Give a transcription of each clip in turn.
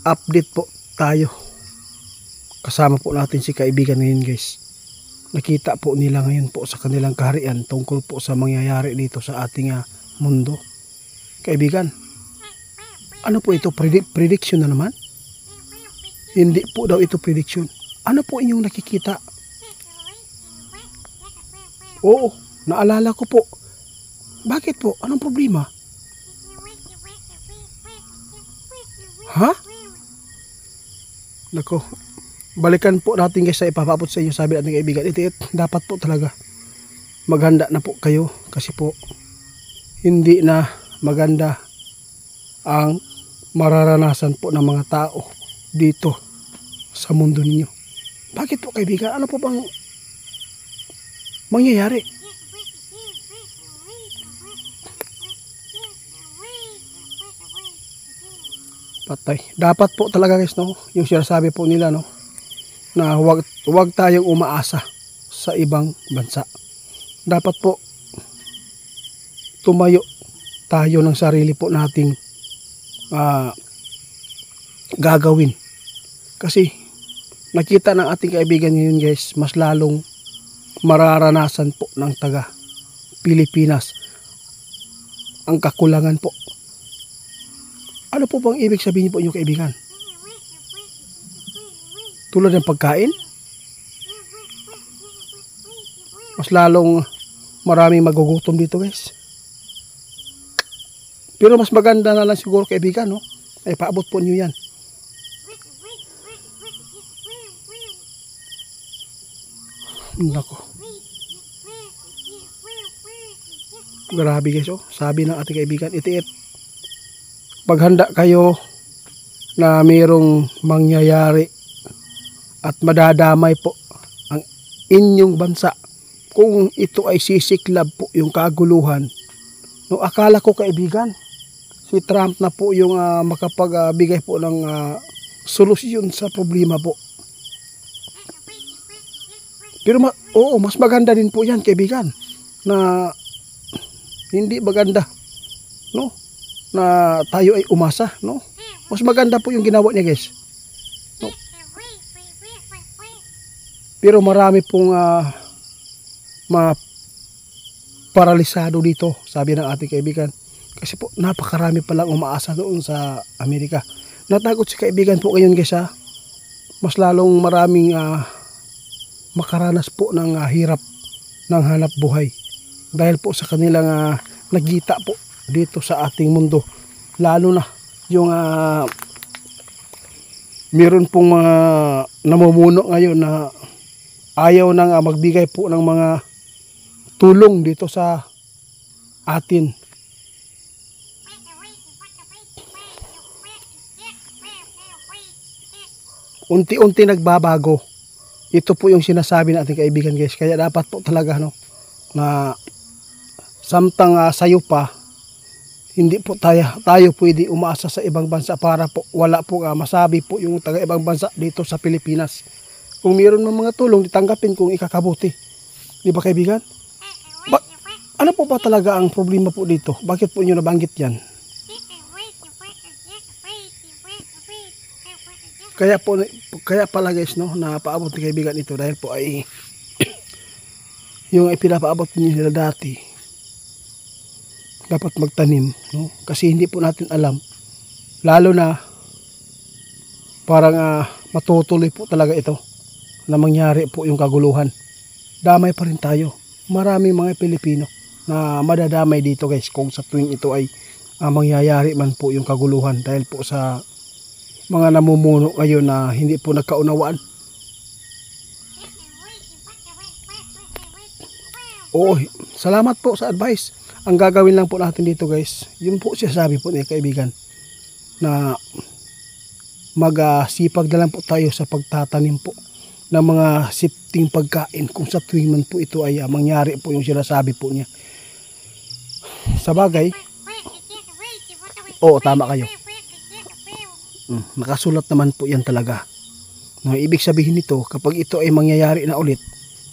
update po tayo. Kasama po natin si kaibigan ngayon guys. Nakita po nila ngayon po sa kanilang kaharian tungkol po sa mangyayari dito sa ating mundo. Kaibigan, ano po ito? Prediction na naman? Hindi po daw ito prediction. Ano po inyong nakikita? Oo, naalala ko po. Bakit po? Anong problema? Ha? Nako, balikan po natin guys sa ipapabot sa inyo, sabi natin kaibigan. Ito dapat po talaga maghanda na po kayo kasi po hindi na maganda ang mararanasan po ng mga tao dito sa mundo ninyo. Bakit po kaibigan? Ano po bang mangyayari? Patay. Dapat po talaga guys, no, yung sinasabi po nila, no, na huwag tayong umaasa sa ibang bansa. Dapat po tumayo tayo ng sarili po nating gagawin. Kasi nakita ng ating kaibigan ngayon guys, mas lalong mararanasan po ng taga Pilipinas ang kakulangan po. Ano po bang ibig sabihin po inyong kaibigan? Tulad ng pagkain? Mas lalong maraming magugutom dito guys. Pero mas maganda na lang siguro kaibigan, no? Ay paabot po niyo yan. Nako. Grabe guys, oh. Sabi ng ating kaibigan, itiit. Paghanda kayo na mayroong mangyayari at madadamay po ang inyong bansa kung ito ay sisiklab po yung kaguluhan. No, akala ko kaibigan, si Trump na po yung makapagbigay po ng solusyon sa problema po. Pero oo, mas maganda din po yan kaibigan na hindi maganda, no, na tayo ay umasa, no? Mas maganda po yung ginawa niya guys, no? Pero marami pong paralisado dito, sabi ng ating kaibigan, kasi po napakarami palang umaasa doon sa Amerika. Natakot si kaibigan po ngayon guys, mas lalong maraming makaranas po ng hirap ng hanap buhay dahil po sa kanilang nagita po dito sa ating mundo. Lalo na yung meron pong mga namumuno ngayon na ayaw nang magbigay po ng mga tulong dito sa atin. Unti-unti nagbabago. Ito po yung sinasabi natin kaibigan guys. Kaya dapat po talaga, no, na samtang sayo pa, hindi po tayo pwede umaasa sa ibang bansa para po wala po masabi po yung taga ibang bansa dito sa Pilipinas. Kung mayroon ng mga tulong, ditanggapin kung ikakabuti. Di ba kaibigan? Ano po ba talaga ang problema po dito? Bakit po nyo nabanggit yan? Kaya pala guys, no, napaabot ni kaibigan ito dahil po ay yung ipinapaabot nila dati dapat magtanim, no? Kasi hindi po natin alam, lalo na parang matutuloy po talaga ito na mangyari po yung kaguluhan. Damay pa rin tayo. Maraming mga Pilipino na madadamay dito guys kung sa tuwing ito ay mangyayari man po yung kaguluhan dahil po sa mga namumuno ngayon na hindi po nagkaunawaan. Oo, salamat po sa advice. Ang gagawin lang po natin dito guys, yun po siya sabi po niya kaibigan, na magsipag na lang po tayo sa pagtatanim po ng mga sifting pagkain kung sa tuwing man po ito ay mangyari po yung sinasabi po niya. Sa bagay, oo, tama kayo. Nakasulat naman po yan talaga. Ibig sabihin nito, kapag ito ay mangyayari na ulit,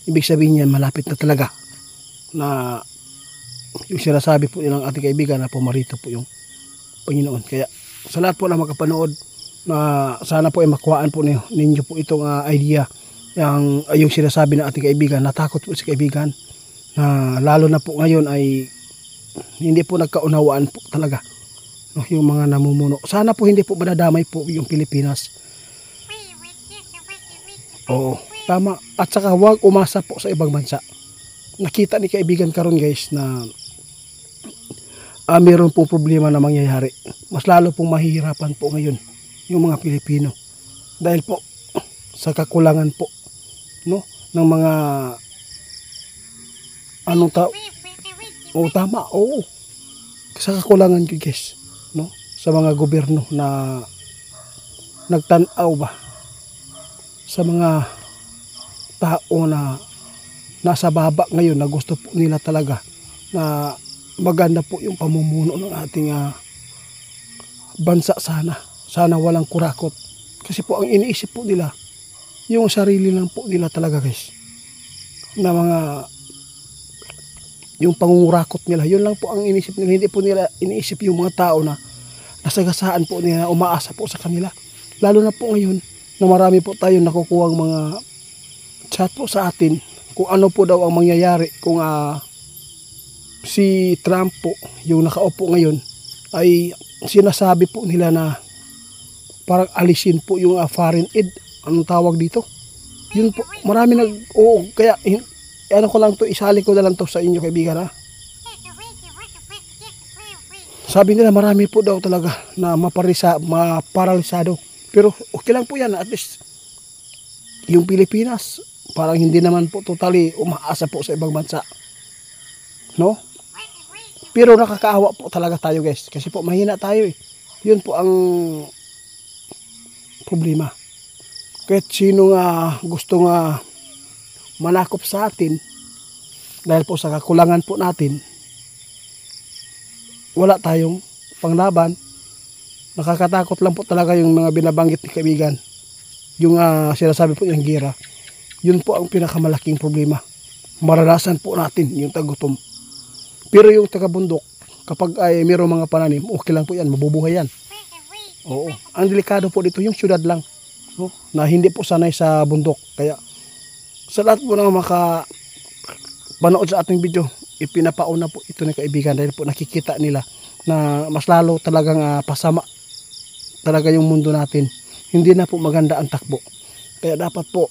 ibig sabihin yan malapit na talaga na yung sinasabi po ng ating kaibigan na pumarito po yung Panginoon. Kaya sa lahat po na makapanood, na sana po ay makuhaan po ninyo po itong idea yung sinasabi ng ating kaibigan. Natakot po si kaibigan na lalo na po ngayon ay hindi po nagkaunawaan po talaga, no, yung mga namumuno. Sana po hindi po madadamay po yung Pilipinas. Oo, tama. At saka huwag umasa po sa ibang bansa. Nakita ni kaibigan karon guys na mayroon pong problema na mangyayari. Mas lalo pong mahihirapan po ngayon yung mga Pilipino dahil po sa kakulangan po, no, ng mga tama, oo, sa kakulangan yun guys, no, sa mga gobyerno na nagtanaw ba sa mga tao na nasa baba ngayon na gusto po nila talaga na maganda po yung pamumuno ng ating bansa. Sana walang kurakot. Kasi po ang iniisip po nila, yung sarili lang po nila talaga guys. Na mga, yung pangungurakot nila, yun lang po ang iniisip nila. Hindi po nila iniisip yung mga tao na nasagasaan po nila, umaasa po sa kanila. Lalo na po ngayon, na marami po tayong nakukuhang mga chat po sa atin, kung ano po daw ang mangyayari kung si Trump po, yung nakaupo ngayon, ay sinasabi po nila na parang alisin po yung foreign aid. Anong tawag dito? Yun po, marami kaya ano ko lang to, isali ko na lang to sa inyo kaibigan Sabi nila marami po daw talaga na maparalisado. Pero okay lang po yan, at least yung Pilipinas parang hindi naman po totally umaasa po sa ibang bansa, no? Pero nakakaawa po talaga tayo guys, kasi po mahina tayo eh. Yun po ang problema. Kahit sino nga gusto nga manakop sa atin dahil po sa kakulangan po natin, wala tayong panglaban. Nakakatakot lang po talaga yung mga binabanggit ni kaibigan, yung sinasabi po yung gira. Yun po ang pinakamalaking problema. Maranasan po natin yung tagutom. Pero yung taga-bundok, kapag ay mayroong mga pananim, okay lang po yan, mabubuhay yan. Oo. Ang delikado po dito, yung syudad lang, no, na hindi po sanay sa bundok. Kaya sa lahat po na makapanood sa ating video, ipinapauna po ito ni kaibigan dahil po nakikita nila na mas lalo talagang pasama talaga yung mundo natin. Hindi na po maganda ang takbo. Kaya dapat po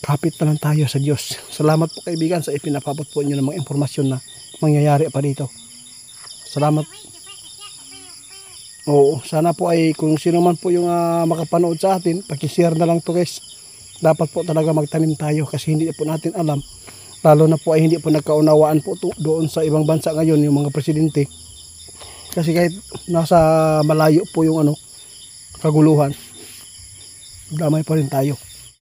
kapit na lang tayo sa Diyos. Salamat po kaibigan sa ipinapabot po inyo ng mga impormasyon na mangyayari pa dito. Salamat. Oo, sana po ay kung sino man po yung makapanood sa atin, pakishare na lang to guys. Dapat po talaga magtanim tayo kasi hindi po natin alam. Lalo na po ay hindi po nagkaunawaan po doon sa ibang bansa ngayon yung mga presidente. Kasi kahit nasa malayo po yung kaguluhan, damay pa rin tayo.